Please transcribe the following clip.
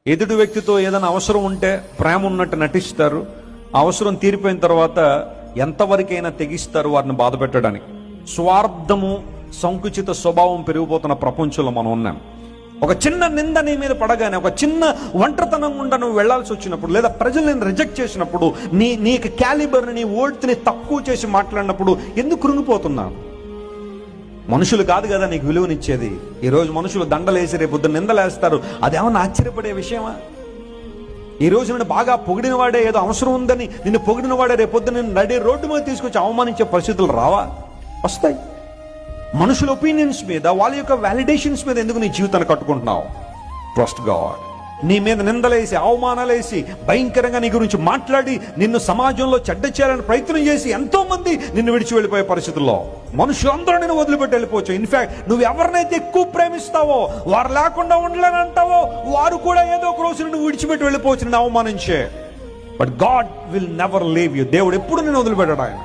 ఎదుటి వ్యక్తితో ఏదైనా అవసరం ఉంటే ప్రేమ ఉన్నట్టు నటిస్తారు, అవసరం తీరిపోయిన తర్వాత ఎంతవరకైనా తెగిస్తారు వారిని బాధ పెట్టడానికి. స్వార్థము, సంకుచిత స్వభావం పెరిగిపోతున్న ప్రపంచంలో మనం ఉన్నాం. ఒక చిన్న నింద నీ మీద పడగానే, ఒక చిన్న ఒంటరితనం గుండా నువ్వు వెళ్లాల్సి వచ్చినప్పుడు, లేదా ప్రజలు నేను రిజెక్ట్ చేసినప్పుడు, నీకు క్యాలిబర్ని, నీ ఓల్డ్ని తక్కువ చేసి మాట్లాడినప్పుడు ఎందుకు కృంగిపోతున్నావు? మనుషులు కాదు కదా నీకు విలువనిచ్చేది. ఈరోజు మనుషులు దండలేసి రేపొద్దు నిందలేస్తారు. అదేమన్నా ఆశ్చర్యపడే విషయమా? ఈ రోజు నేను బాగా పొగిడిన వాడే, ఏదో అవసరం ఉందని నిన్ను పొగిడిన వాడే రేపొద్దు నేను నడి రోడ్డు మీద తీసుకొచ్చి అవమానించే పరిస్థితులు రావా? వస్తాయి. మనుషుల ఒపీనియన్స్ మీద, వాళ్ళ యొక్క వ్యాలిడేషన్స్ మీద ఎందుకు నీ జీవితాన్ని కట్టుకుంటున్నావు? Trust God. నీ మీద నిందలేసి, అవమానాలేసి, భయంకరంగా నీ గురించి మాట్లాడి, నిన్ను సమాజంలో చెడ్డ చేయాలని ప్రయత్నం చేసి ఎంతో మంది నిన్ను విడిచి వెళ్ళిపోయే పరిస్థితుల్లో మనుషులందరూ నిన్ను వదిలిపెట్టి వెళ్ళిపోవచ్చు. ఇన్ఫాక్ట్ నువ్వు ఎవరినైతే ఎక్కువ ప్రేమిస్తావో, వారు లేకుండా ఉండలేనంటావో, వారు కూడా ఏదో ఒక రోజు నిన్ను విడిచిపెట్టి వెళ్ళిపోవచ్చు నిన్ను అవమానించే. But God will never leave you. దేవుడు ఎప్పుడు నిన్ను వదిలిపెట్టాడు. ఆయన